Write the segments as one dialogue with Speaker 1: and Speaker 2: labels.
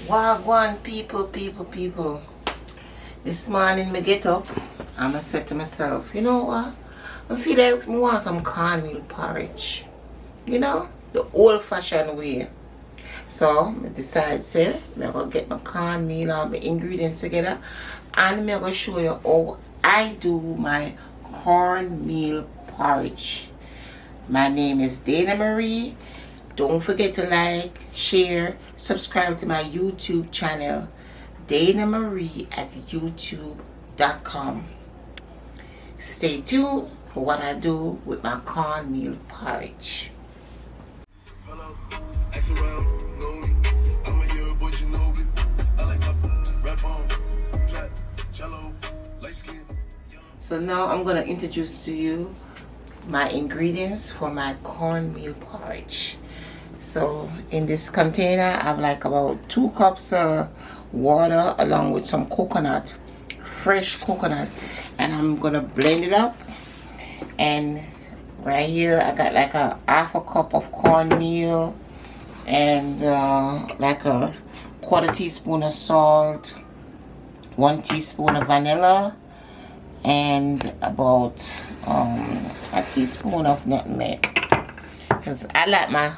Speaker 1: Wagwan people. This morning me get up and I said to myself, you know what? I feel like I want some cornmeal porridge. You know? The old fashioned way. So I decide say I'm gonna get my cornmeal, all my ingredients together, and I'm gonna show you how I do my cornmeal porridge. My name is Denalee. Don't forget to like, share, subscribe to my YouTube channel, Denalee at youtube.com. Stay tuned for what I do with my cornmeal porridge. So now I'm going to introduce to you my ingredients for my cornmeal porridge. So in this container I have like about 2 cups of water along with some coconut, fresh coconut, and I'm gonna blend it up. And right here I got like a half a cup of cornmeal and like a 1/4 teaspoon of salt, 1 teaspoon of vanilla, and about a teaspoon of nutmeg, because I like my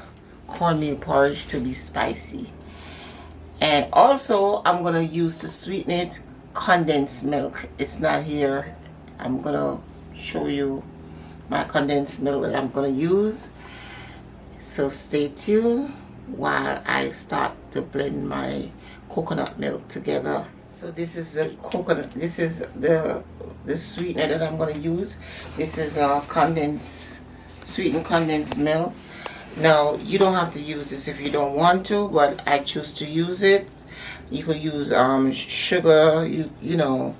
Speaker 1: cornmeal porridge to be spicy. And also I'm gonna use to sweeten it condensed milk. It's not here. I'm gonna show you my condensed milk that I'm gonna use, so stay tuned while I start to blend my coconut milk together. So this is the coconut, this is the sweetener that I'm gonna use. This is sweetened condensed milk. Now you don't have to use this if you don't want to, but I choose to use it. You could use sugar, you know,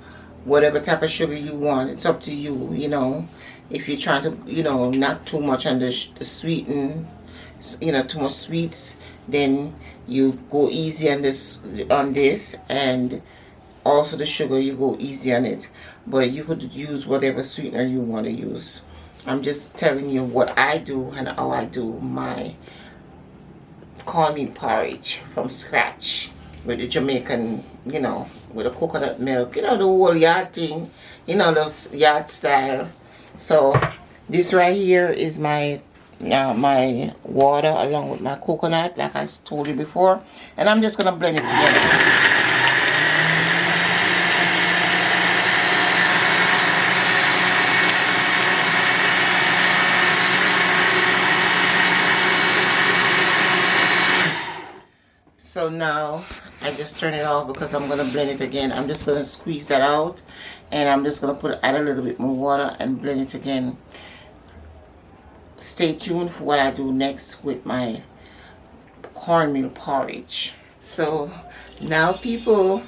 Speaker 1: whatever type of sugar you want. It's up to you, you know. If you're trying to, you know, not too much on the sweeten, you know, too much sweets, then you go easy on this, and also the sugar, you go easy on it. But you could use whatever sweetener you want to use. I'm just telling you what I do and how I do my cornmeal porridge from scratch with the Jamaican, you know, with the coconut milk, you know, the whole yard thing, you know, the yard style. So this right here is my my water along with my coconut, like I told you before, and I'm just gonna blend it together. So now I just turn it off because I'm gonna blend it again. I'm just gonna squeeze that out, and I'm just gonna add a little bit more water and blend it again. Stay tuned for what I do next with my cornmeal porridge. So now people,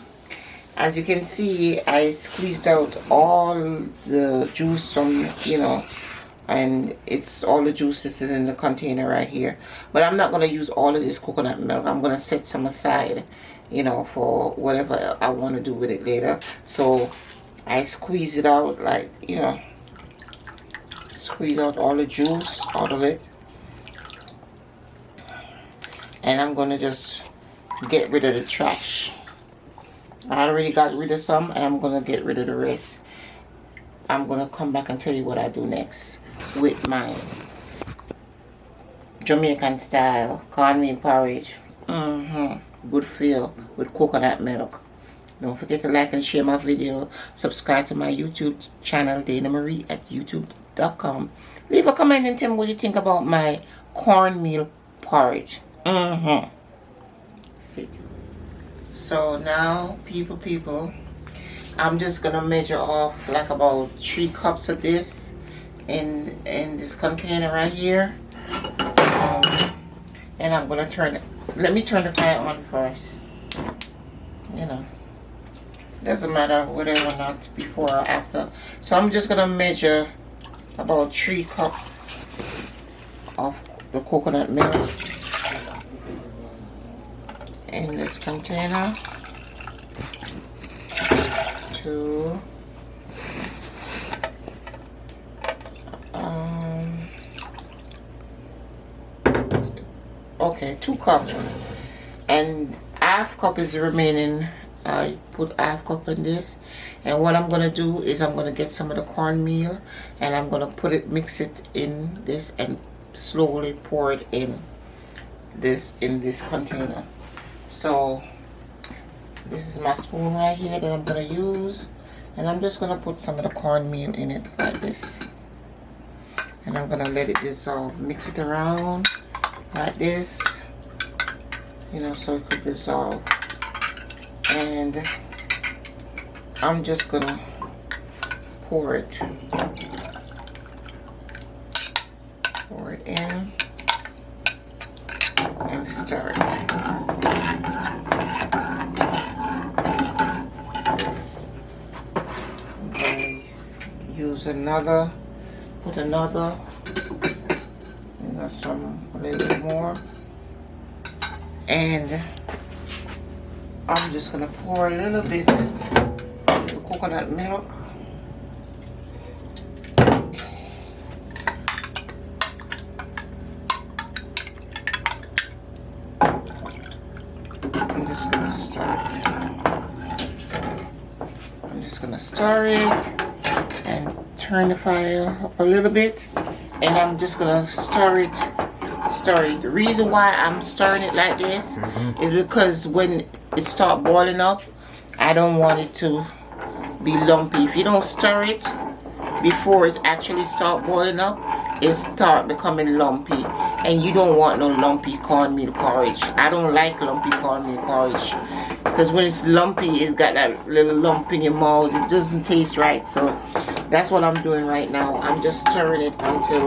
Speaker 1: as you can see, I squeezed out all the juice from, you know, and it's all the juices is in the container right here. But I'm not going to use all of this coconut milk. I'm going to set some aside, you know, for whatever I want to do with it later. So I squeeze it out, like, you know, squeeze out all the juice out of it. And I'm going to just get rid of the trash. I already got rid of some, and I'm going to get rid of the rest. I'm going to come back and tell you what I do next with my Jamaican style cornmeal porridge. Good feel with coconut milk. Don't forget to like and share my video. Subscribe to my YouTube channel, Denalee at youtube.com. Leave a comment and tell me what you think about my cornmeal porridge. Stay tuned. So now, people, I'm just gonna measure off like about 3 cups of this in this container right here, and I'm gonna turn it. Let me turn the fire on first. You know, doesn't matter whether or not before or after. So I'm just gonna measure about 3 cups of the coconut milk in this container. 2, okay, 2 cups, and I half cup is remaining. I put half cup in this, and what I'm gonna do is I'm gonna get some of the cornmeal and I'm gonna mix it in this and slowly pour it in this container. So this is my spoon right here that I'm gonna use, and I'm just gonna put some of the cornmeal in it like this, and I'm gonna let it dissolve. Mix it around like this, you know, so it could dissolve. And I'm just gonna pour it in and stir it. And use another, put another, you know, a little bit more, and I'm just gonna pour a little bit of the coconut milk. I'm just gonna stir it and turn the fire up a little bit, and I'm just gonna stir it. The reason why I'm stirring it like this is because when it start boiling up, I don't want it to be lumpy. If you don't stir it before it actually start boiling up, it start becoming lumpy, and you don't want no lumpy cornmeal porridge. I don't like lumpy cornmeal porridge because when it's lumpy, it's got that little lump in your mouth. It doesn't taste right. So that's what I'm doing right now. I'm just stirring it until,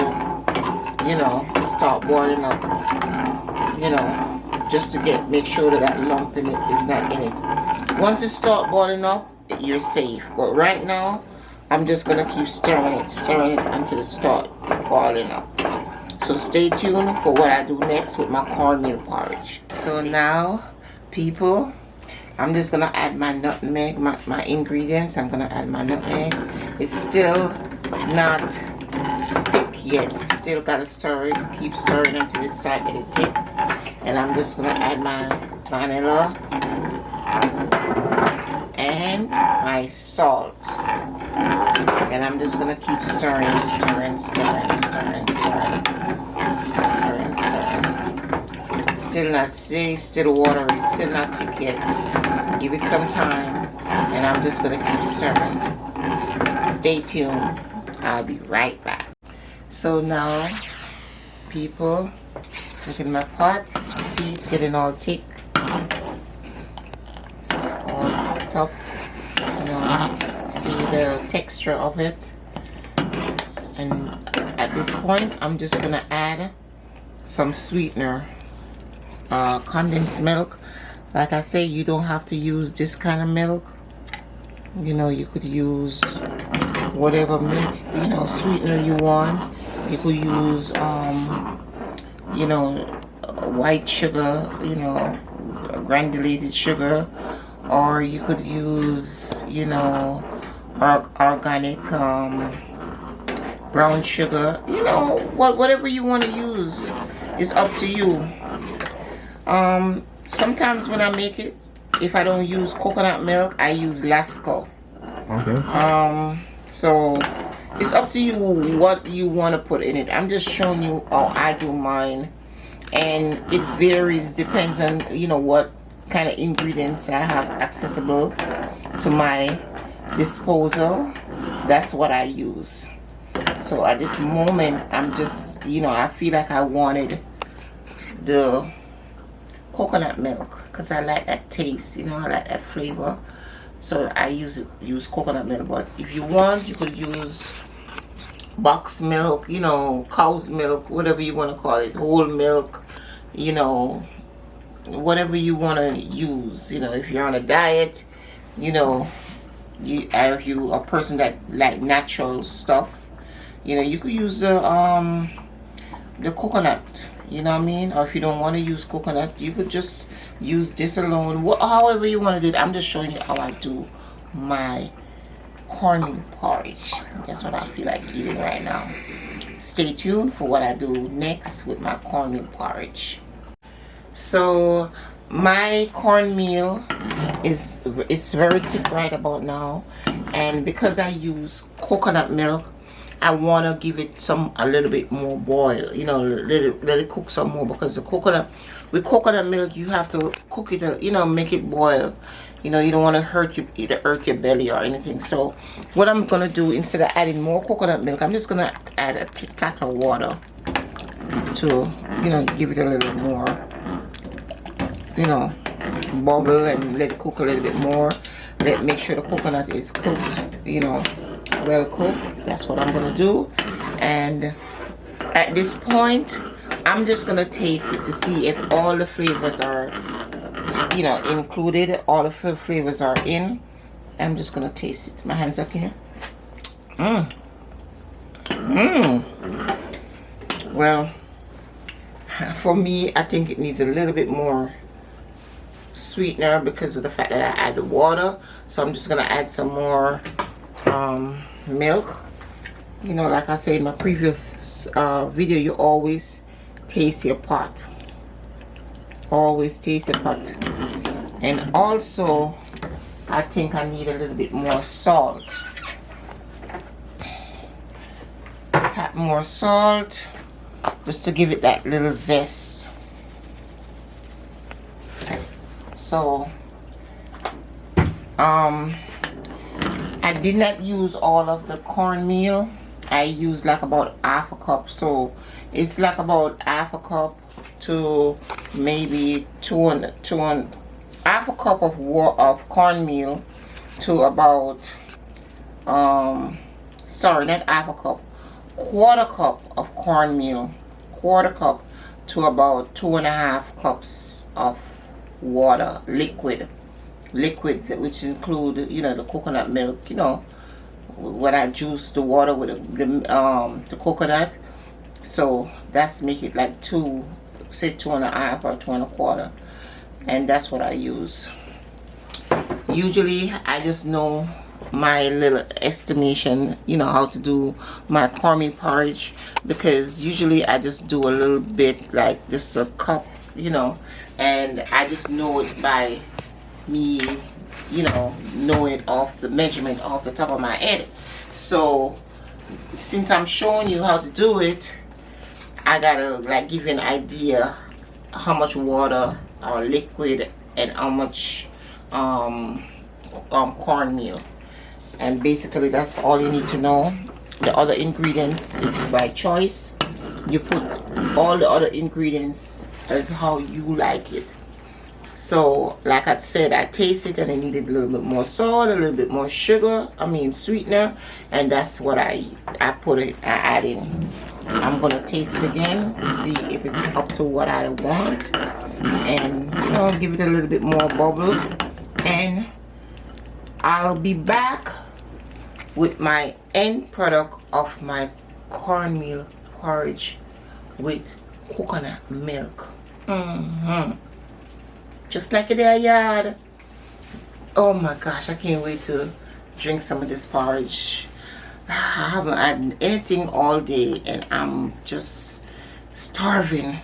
Speaker 1: you know, it start boiling up, you know, just to make sure that lump in it is not in it. Once it start boiling up, you're safe. But right now, I'm just gonna keep stirring it until it start boiling up. So stay tuned for what I do next with my cornmeal porridge. So now, people, I'm just gonna add my nutmeg, my ingredients. I'm gonna add my nutmeg. It's still not thick yet. Still gotta stir it. Keep stirring until it starts getting thick. And I'm just gonna add my vanilla and my salt. And I'm just gonna keep stirring. Still not, still watery, still not thick yet. Give it some time, and I'm just gonna keep stirring. Stay tuned. I'll be right back. So now, people, look at my pot. See, it's getting all thick. It's all tipped up. You know, see the texture of it. And at this point, I'm just gonna add some sweetener, condensed milk. Like I say, you don't have to use this kind of milk. You know, you could use whatever milk, you know, sweetener you want. You could use, you know, white sugar, you know, granulated sugar, or you could use, you know, organic brown sugar. You know, whatever you want to use is up to you. Sometimes when I make it, if I don't use coconut milk, I use Lasco.
Speaker 2: Okay.
Speaker 1: So it's up to you what you want to put in it. I'm just showing you how I do mine, and it varies, depends on, you know, what kind of ingredients I have accessible to my disposal. That's what I use. So at this moment, I'm just, you know, I feel like I wanted the coconut milk because I like that taste, you know, I like that flavor. So I use coconut milk. But if you want, you could use box milk, you know, cow's milk, whatever you want to call it, whole milk, you know, whatever you want to use. You know, if you're on a diet, you know, if you a person that like natural stuff, you know, you could use the coconut, you know what I mean? Or if you don't want to use coconut, you could just use this alone. However you want to do it. I'm just showing you how I do my cornmeal porridge. That's what I feel like eating right now. Stay tuned for what I do next with my cornmeal porridge. So my cornmeal it's very thick right about now, and because I use coconut milk, I want to give it a little bit more boil, you know, let it cook some more, because with coconut milk you have to cook it, you know, make it boil. You know, you don't want to hurt your belly or anything. So what I'm gonna do, instead of adding more coconut milk, I'm just gonna add a touch of water to, you know, give it a little more, you know, bubble, and let it cook a little bit more. Make sure the coconut is cooked, you know, well cooked. That's what I'm gonna do. And at this point, I'm just gonna taste it to see if all the flavors are, you know, included. All the flavors are in. I'm just gonna taste it. My hands up here. Well, for me, I think it needs a little bit more sweetener because of the fact that I add the water. So I'm just gonna add some more milk. You know, like I said in my previous video, you always taste your pot. Always taste your pot. And also, I think I need a little bit more salt. Tap more salt, just to give it that little zest. So, I did not use all of the cornmeal. I used like about half a cup. So it's like about half a cup to maybe half a cup of cornmeal to about sorry, not half a cup, quarter cup of cornmeal, quarter cup to about 2.5 cups of water, liquid, which include, you know, the coconut milk. You know, when I juice the water with the coconut, so that's make it like 2.5 or 2.25, and that's what I use. Usually I just know my little estimation, you know, how to do my cornmeal porridge, because usually I just do a little bit, like just a cup, you know, and I just know it by me, you know, knowing it off the measurement off the top of my head. So since I'm showing you how to do it, I gotta like give you an idea how much water or liquid and how much cornmeal, and basically that's all you need to know. The other ingredients is by choice. You put all the other ingredients as how you like it. So like I said, I tasted and I needed a little bit more salt, a little bit more sugar, sweetener, and that's what I add in. I'm gonna taste it again to see if it's up to what I want, and you know, give it a little bit more bubble, and I'll be back with my end product of my cornmeal porridge with coconut milk. Just like it there, yard. Oh my gosh, I can't wait to drink some of this porridge. I haven't had anything all day and I'm just starving.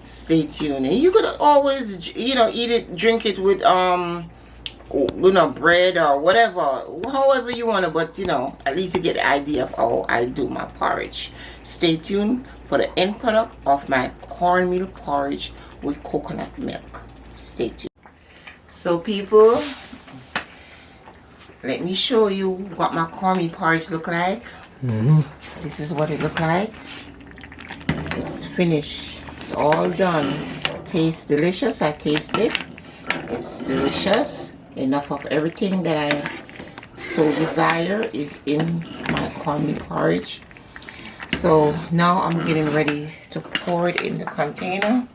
Speaker 1: Stay tuned. And you could always, you know, drink it with you know, bread or whatever, however you want to, but you know, at least you get the idea of how I do my porridge. Stay tuned for the end product of my cornmeal porridge with coconut milk. Stay tuned. So people, let me show you what my cornmeal porridge look like. This is what it look like. It's finished. It's all done. Tastes delicious. I taste it. It's delicious. Enough of everything that I so desire is in my cornmeal porridge. So now I'm getting ready to pour it in the container.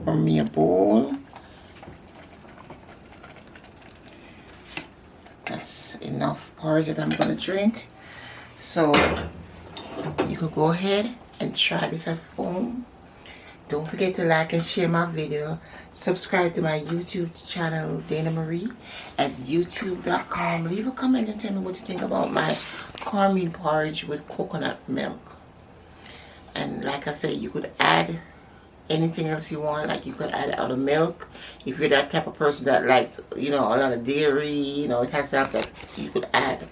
Speaker 1: Pour me a bowl. That's enough porridge that I'm gonna drink. So you could go ahead and try this at home. Don't forget to like and share my video. Subscribe to my YouTube channel, Dana Marie, at youtube.com. Leave a comment and tell me what you think about my cornmeal porridge with coconut milk. And like I said, you could add anything else you want. Like you could add other milk if you're that type of person that like, you know, a lot of dairy, you know, it has to have that, you could add.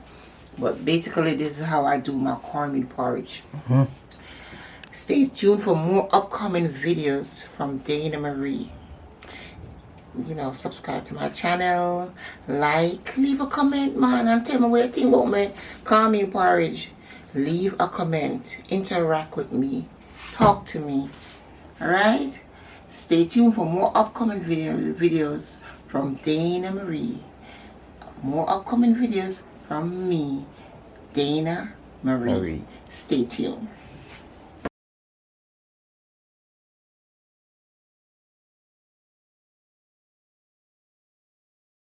Speaker 1: But basically this is how I do my cornmeal porridge. Stay tuned for more upcoming videos from Dana Marie. You know, subscribe to my channel, like, leave a comment, man, and tell me what you think about my cornmeal porridge. Leave a comment, interact with me, talk to me. Alright? Stay tuned for more upcoming videos from Dana Marie. More upcoming videos from me, Dana Marie. Stay tuned.